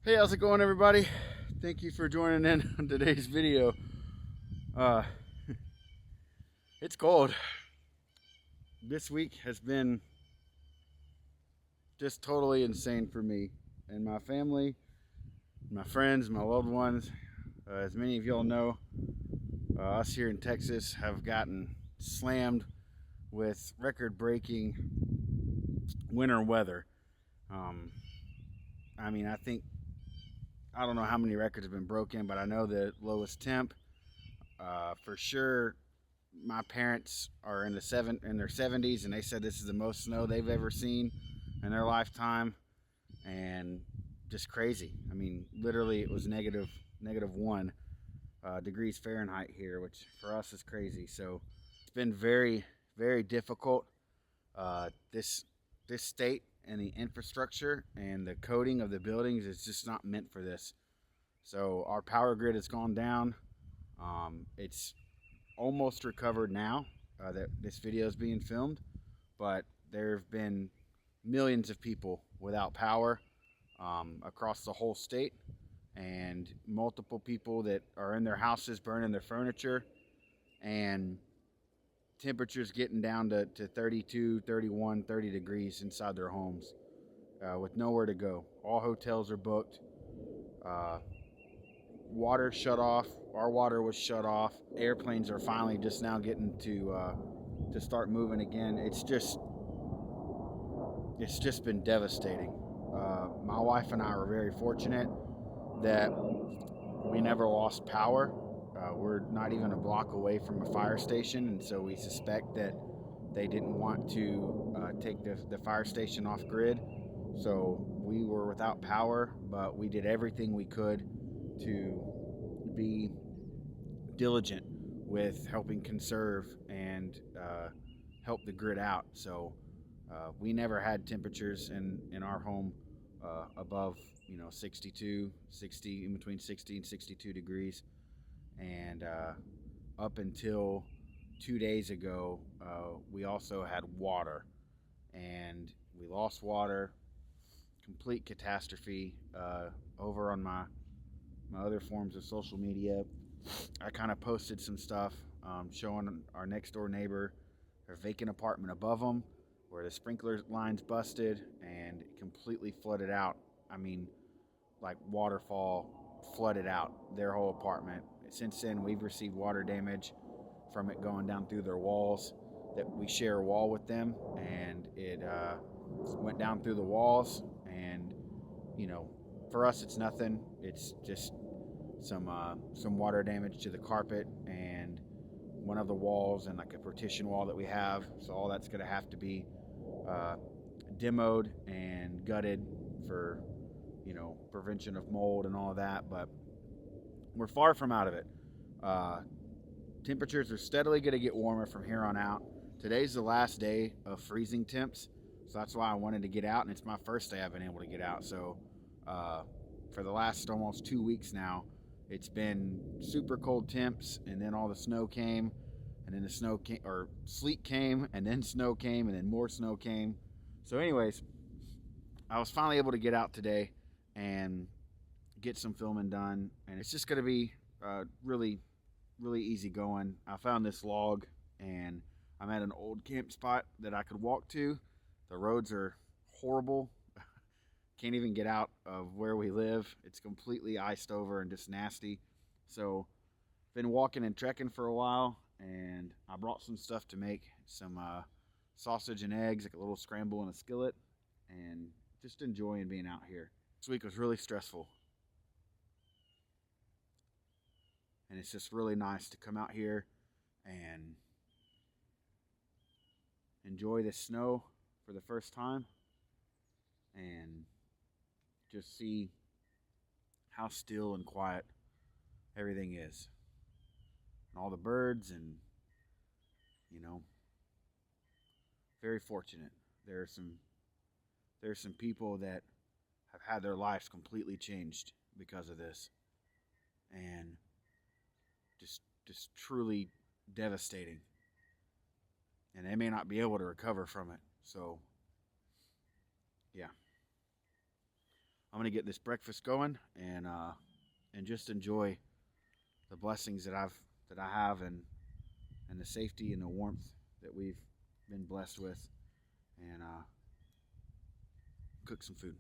Hey, how's it going, everybody? Thank you for joining in on today's video. It's cold. This week has been just totally insane for me and my family, my friends, my loved ones. As many of y'all know, us here in Texas have gotten slammed with record-breaking winter weather. I don't know how many records have been broken, but I know the lowest temp. For sure, my parents are in their 70s, and they said this is the most snow they've ever seen in their lifetime, and just crazy. I mean, literally, it was negative 1 degrees Fahrenheit here, which for us is crazy. So it's been very, very difficult. This state and the infrastructure and the coating of the buildings is just not meant for this. So our power grid has gone down. It's almost recovered now that this video is being filmed, but there have been millions of people without power across the whole state, and multiple people that are in their houses burning their furniture, and temperatures getting down to 32, 31, 30 degrees inside their homes with nowhere to go. All hotels are booked. Water shut off. Our water was shut off. Airplanes are finally just now getting to start moving again. It's just been devastating. My wife and I were very fortunate that we never lost power. We're not even a block away from a fire station, and so we suspect that they didn't want to take the fire station off grid. So we were without power, but we did everything we could to be diligent with helping conserve and help the grid out. So we never had temperatures in our home above 62, 60, in between 60 and 62 degrees. And up until 2 days ago, we also had water, and we lost water. Complete catastrophe. Over on my other forms of social media, I kind of posted some stuff showing our next door neighbor, their vacant apartment above them, where the sprinkler line's busted and it completely flooded out. I mean, like waterfall flooded out their whole apartment. Since then, we've received water damage from it going down through their walls. That we share a wall with them, and it went down through the walls. And for us, it's nothing. It's just some water damage to the carpet and one of the walls, and like a partition wall that we have. So all that's going to have to be demoed and gutted for prevention of mold and all of that. But we're far from out of it. Temperatures are steadily going to get warmer from here on out. Today's the last day of freezing temps, so that's why I wanted to get out, and it's my first day I've been able to get out. So for the last almost 2 weeks now, it's been super cold temps, and then all the snow came, and then the snow came, or sleet came, and then snow came, and then more snow came. So anyways, I was finally able to get out today and get some filming done, and it's just going to be really easy going. I found this log, and I'm at an old camp spot that I could walk to. The roads are horrible. Can't even get out of where we live. It's completely iced over and just nasty. So been walking and trekking for a while, and I brought some stuff to make some sausage and eggs, like a little scramble in a skillet, and just enjoying being out here. This week was really stressful, and it's just really nice to come out here and enjoy the snow for the first time and just see how still and quiet everything is, and all the birds, and very fortunate. There's some people that have had their lives completely changed because of this, and just truly devastating, and they may not be able to recover from it. So yeah, I'm gonna get this breakfast going and just enjoy the blessings that I have and the safety and the warmth that we've been blessed with, and cook some food.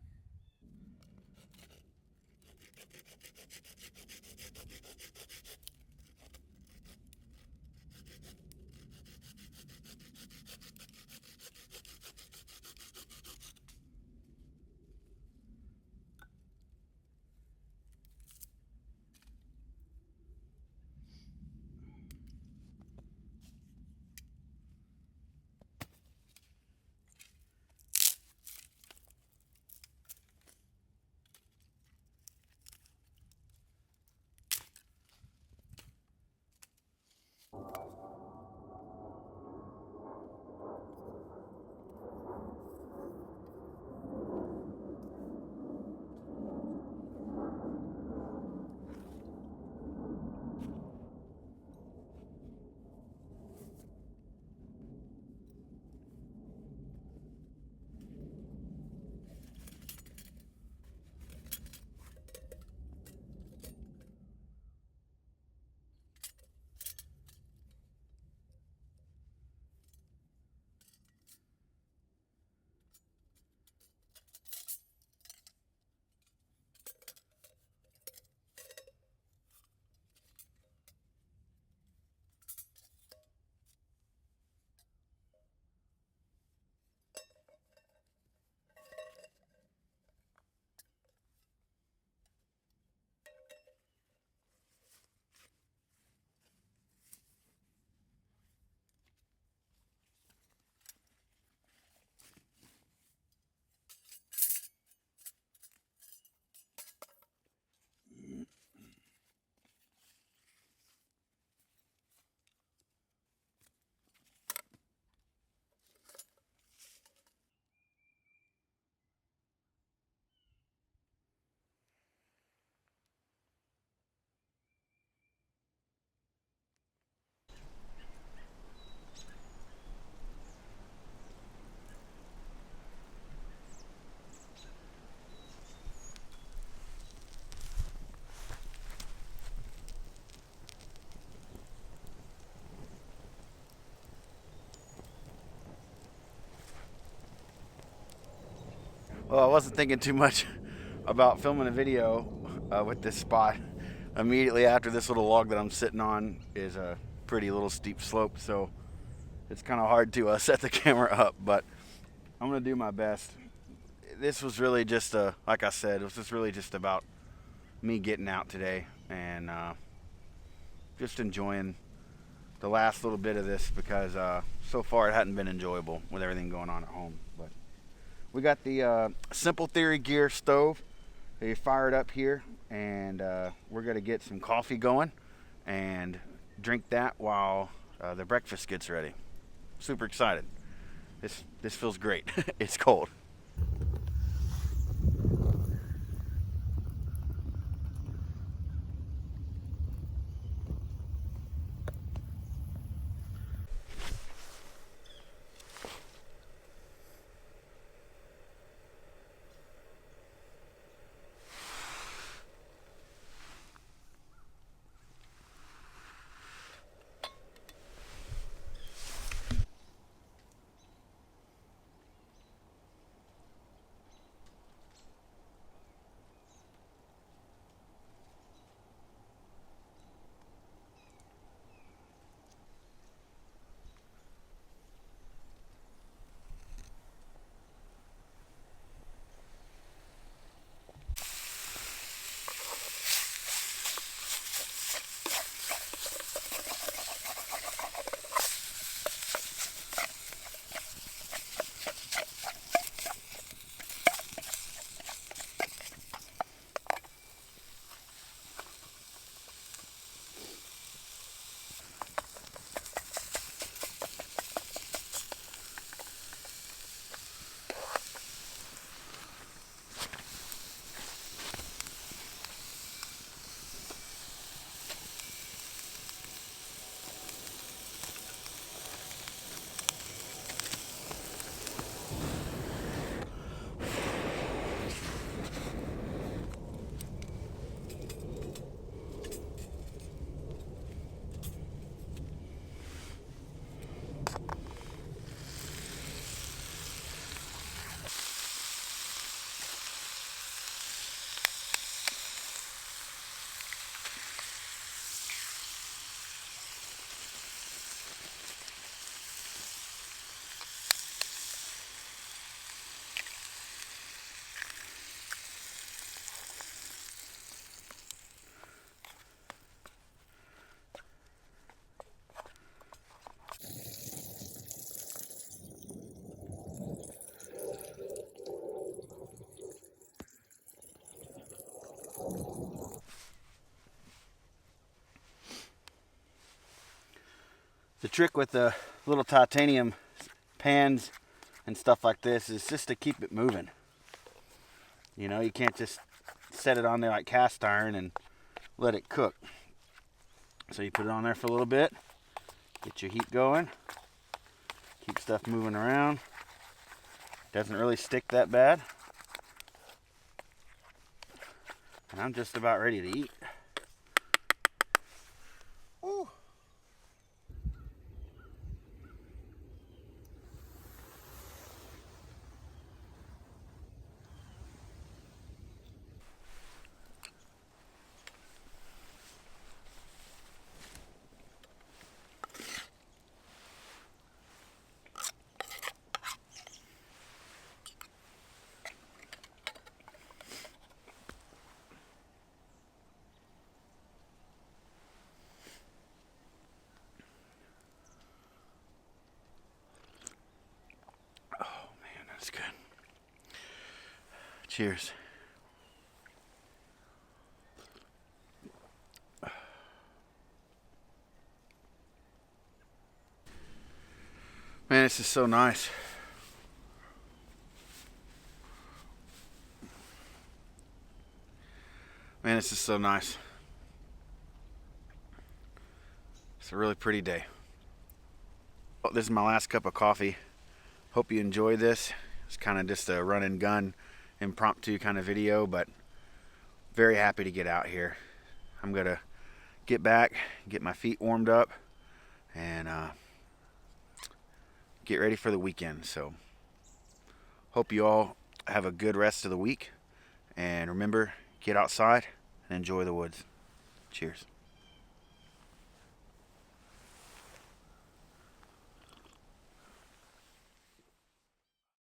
Well, I wasn't thinking too much about filming a video with this spot. Immediately after this little log that I'm sitting on is a pretty little steep slope, so it's kind of hard to set the camera up, but I'm gonna do my best. This was really just like I said, it was just really just about me getting out today and just enjoying the last little bit of this, because so far it hadn't been enjoyable with everything going on at home. But we got the Simple Theory Gear stove. They fire it up here, and we're gonna get some coffee going and drink that while the breakfast gets ready. Super excited. This feels great. It's cold. The trick with the little titanium pans and stuff like this is just to keep it moving. You know, you can't just set it on there like cast iron and let it cook. So you put it on there for a little bit, get your heat going, keep stuff moving around. Doesn't really stick that bad. And I'm just about ready to eat. Ooh. That's good. Cheers. Man, this is so nice. Man, this is so nice. It's a really pretty day. Well, this is my last cup of coffee. Hope you enjoy this. It's kind of just a run and gun, impromptu kind of video, but very happy to get out here. I'm gonna get back, get my feet warmed up, and get ready for the weekend. So hope you all have a good rest of the week, and remember, get outside and enjoy the woods. Cheers.